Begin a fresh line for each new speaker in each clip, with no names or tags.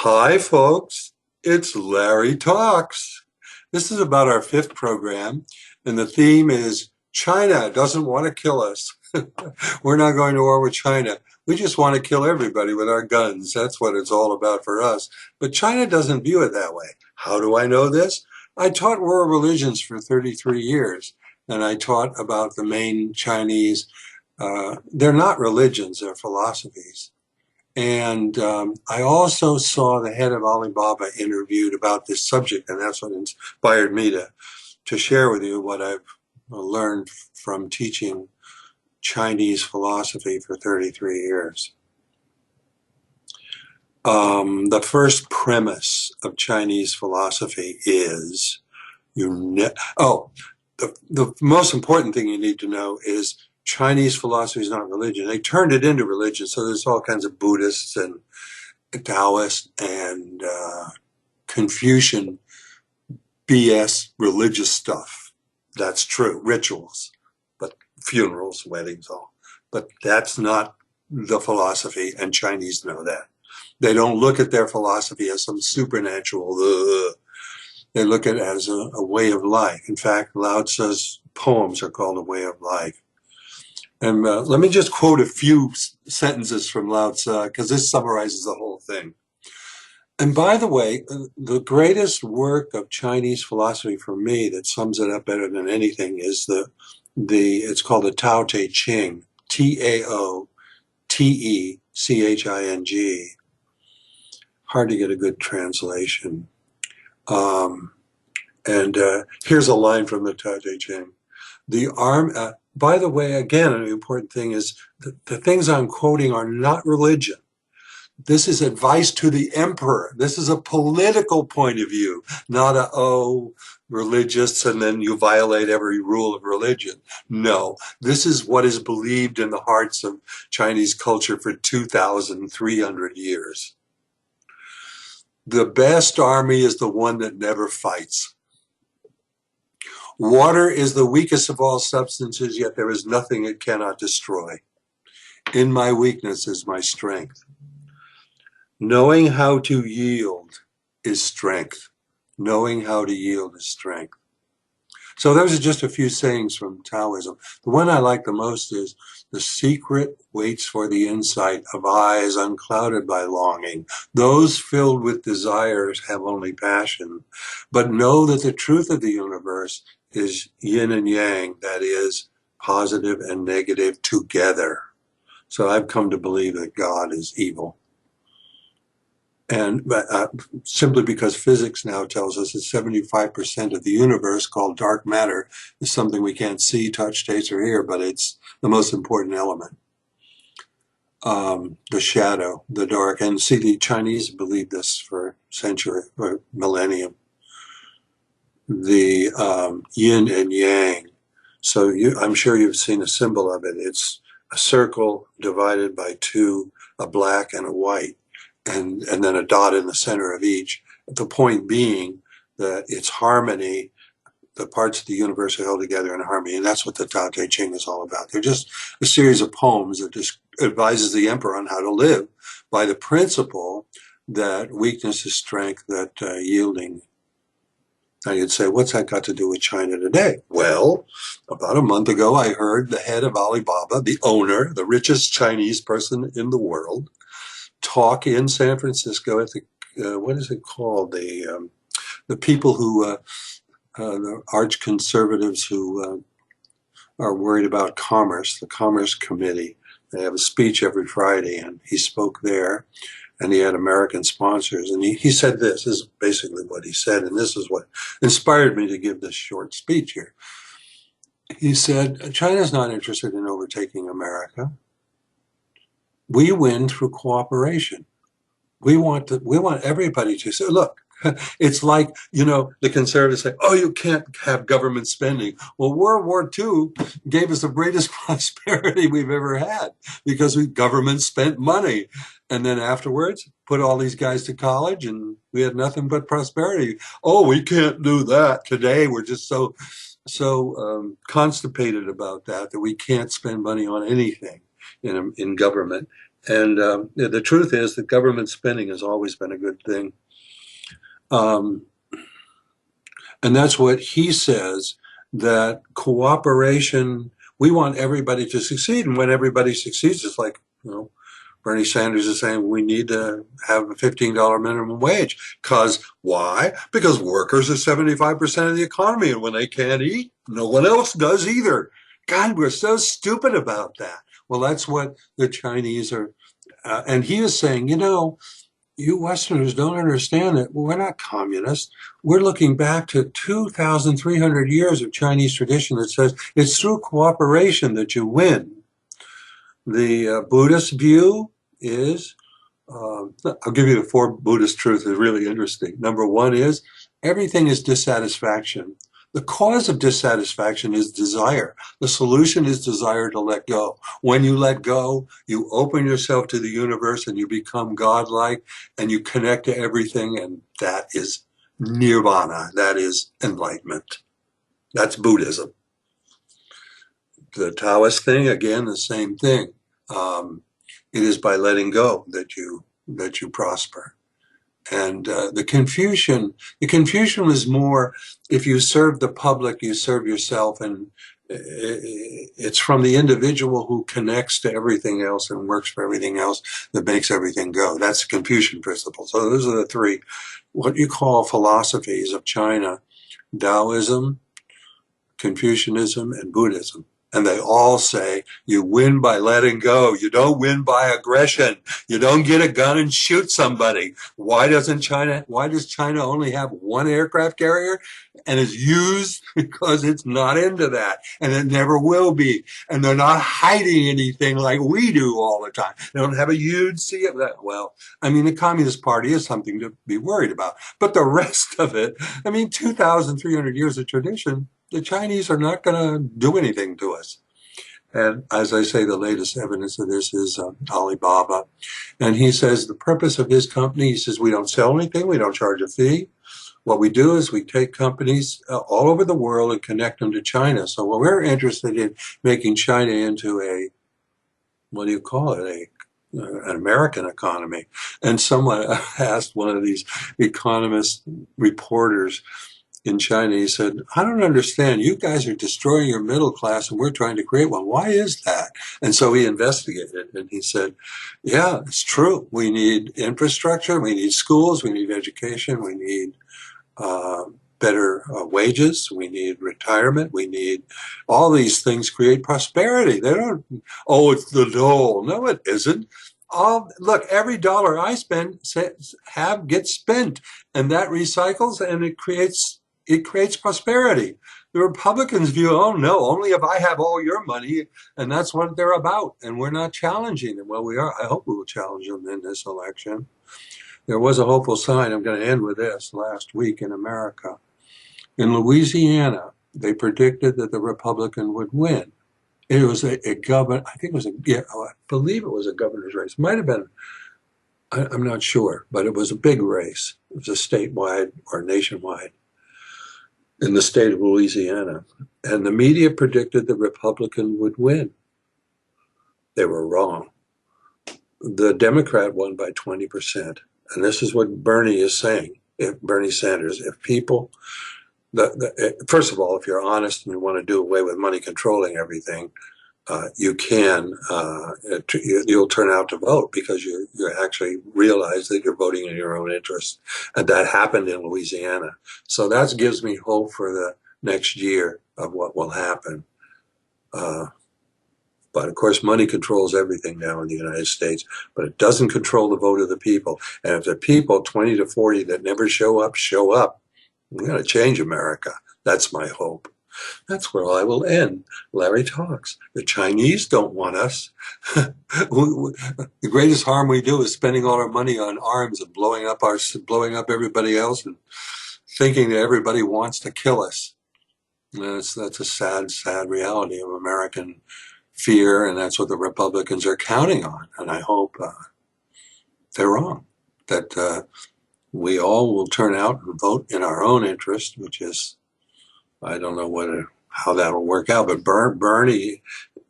Hi, folks. It's Larry Talks. This is about our fifth program, and the theme is China doesn't want to kill us. We're not going to war with China. We just want to kill everybody with our guns. That's what it's all about for us. But China doesn't view it that way. How do I know this? I taught world religions for 33 years, and I taught about the main Chinese. They're not religions, they're philosophies. And I also saw the head of Alibaba interviewed about this subject, and that's what inspired me to share with you what I've learned from teaching Chinese philosophy for 33 years. The first premise of Chinese philosophy is the most important thing you need to know is Chinese philosophy is not religion. They turned it into religion, so there's all kinds of Buddhists and Taoists and Confucian BS religious stuff. That's true, rituals, but funerals, weddings, all. But that's not the philosophy, and Chinese know that. They don't look at their philosophy as some supernatural. They look at it as a way of life. In fact, Lao Tzu's poems are called a way of life. And let me just quote a few sentences from Lao Tzu, because this summarizes the whole thing. And by the way, the greatest work of Chinese philosophy for me that sums it up better than anything is it's called the Tao Te Ching, Taoteching. Hard to get a good translation. Here's a line from the Tao Te Ching. By the way, again, an important thing is the things I'm quoting are not religion. This is advice to the emperor. This is a political point of view, not religious, and then you violate every rule of religion. No, this is what is believed in the hearts of Chinese culture for 2,300 years. The best army is the one that never fights. Water is the weakest of all substances, yet there is nothing it cannot destroy. In my weakness is my strength. Knowing how to yield is strength. Knowing how to yield is strength. So those are just a few sayings from Taoism. The one I like the most is, the secret waits for the insight of eyes unclouded by longing. Those filled with desires have only passion, but know that the truth of the universe is yin and yang, that is, positive and negative together. So I've come to believe that God is evil. And simply because physics now tells us that 75% of the universe, called dark matter, is something we can't see, touch, taste, or hear, but it's the most important element. The shadow, the dark. And see, the Chinese believed this for century or millennium. The yin and yang. So I'm sure you've seen a symbol of it. It's a circle divided by two, a black and a white, and then a dot in the center of each. The point being that it's harmony. The parts of the universe are held together in harmony, and that's what the Tao Te Ching is all about. They're just a series of poems that just advises the emperor on how to live by the principle that weakness is strength, that yielding. Now you'd say, what's that got to do with China today? Well, about a month ago, I heard the head of Alibaba, the owner, the richest Chinese person in the world, talk in San Francisco at the, what is it called? The people who, the arch conservatives who are worried about commerce, the Commerce Committee. They have a speech every Friday, and he spoke there. And he had American sponsors. And he said this is basically what he said, and this is what inspired me to give this short speech here. He said, China's not interested in overtaking America. We win through cooperation. We want everybody to say, look, it's like, the conservatives say, oh, you can't have government spending. Well, World War II gave us the greatest prosperity we've ever had because government spent money. And then afterwards, put all these guys to college and we had nothing but prosperity. Oh, we can't do that. Today, we're just so constipated about that we can't spend money on anything in government. And the truth is that government spending has always been a good thing. Um, and that's what he says, that cooperation, we want everybody to succeed. And when everybody succeeds, it's like, Bernie Sanders is saying we need to have a $15 minimum wage. Because why? Because workers are 75% of the economy. And when they can't eat, no one else does either. God, we're so stupid about that. Well, that's what the Chinese are. And he is saying, you Westerners don't understand that we're not communists. We're looking back to 2,300 years of Chinese tradition that says it's through cooperation that you win. The Buddhist view is, I'll give you the four Buddhist truths. It's really interesting. Number one is everything is dissatisfaction. The cause of dissatisfaction is desire. The solution is desire to let go. When you let go, you open yourself to the universe and you become godlike and you connect to everything, and that is nirvana. That is enlightenment. That's Buddhism. The Taoist thing, again, the same thing. It is by letting go that you prosper. And the Confucian was more, if you serve the public, you serve yourself, and it's from the individual who connects to everything else and works for everything else that makes everything go. That's the Confucian principle. So those are the three, what you call philosophies of China: Taoism, Confucianism, and Buddhism. And they all say you win by letting go. You don't win by aggression. You don't get a gun and shoot somebody. Why does China only have one aircraft carrier? And it's used because it's not into that. And it never will be. And they're not hiding anything like we do all the time. They don't have a huge sea of that. Well, the Communist Party is something to be worried about. But the rest of it, 2,300 years of tradition, the Chinese are not going to do anything to us. And as I say, the latest evidence of this is Alibaba. And he says the purpose of his company, he says, we don't sell anything, we don't charge a fee. What we do is we take companies all over the world and connect them to China. So what we're interested in making China into a, what do you call it, an American economy. And someone asked one of these economist reporters in China, he said, I don't understand. You guys are destroying your middle class and we're trying to create one. Why is that? And so he investigated and he said, yeah, it's true. We need infrastructure. We need schools. We need education. We need better wages. We need retirement. We need all these things create prosperity. They don't, it's the dole. No, it isn't. Look, every dollar I spend gets spent, and that recycles and it creates prosperity. The Republicans view, oh no, only if I have all your money, and that's what they're about. And we're not challenging them. Well, we are. I hope we will challenge them in this election. There was a hopeful sign. I'm going to end with this. Last week in America, in Louisiana, they predicted that the Republican would win. It was a governor. I think it was I believe it was a governor's race. Might have been. I'm not sure, but it was a big race. It was a statewide or nationwide in the state of Louisiana. And the media predicted the Republican would win. They were wrong. The Democrat won by 20%. And this is what Bernie is saying, if Bernie Sanders, if people, first of all, if you're honest and you want to do away with money controlling everything, you can, you'll turn out to vote because you actually realize that you're voting in your own interest. And that happened in Louisiana. So that gives me hope for the next year of what will happen. But of course, money controls everything now in the United States, but it doesn't control the vote of the people. And if the people, 20 to 40, that never show up, we're going to change America. That's my hope. That's where I will end. Larry talks. The Chinese don't want us. The greatest harm we do is spending all our money on arms and blowing up everybody else and thinking that everybody wants to kill us. And that's a sad, sad reality of American fear, and that's what the Republicans are counting on. And I hope they're wrong, that we all will turn out and vote in our own interest, which is, I don't know how that'll work out. But Bernie,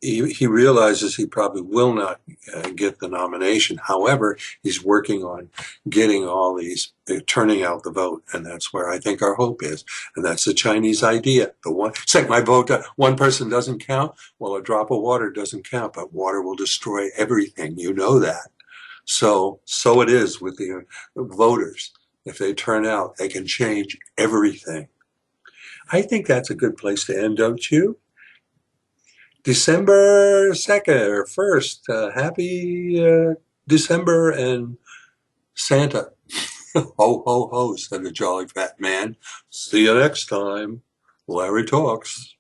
he realizes he probably will not get the nomination. However, he's working on getting all these, turning out the vote, and that's where I think our hope is. And that's the Chinese idea. The one, say my vote, one person doesn't count. Well, a drop of water doesn't count, but water will destroy everything. You know that. So it is with the voters. If they turn out, they can change everything. I think that's a good place to end, don't you? December 2nd or 1st. Happy December and Santa. Ho, ho, ho, said the jolly fat man. See you next time. Larry talks.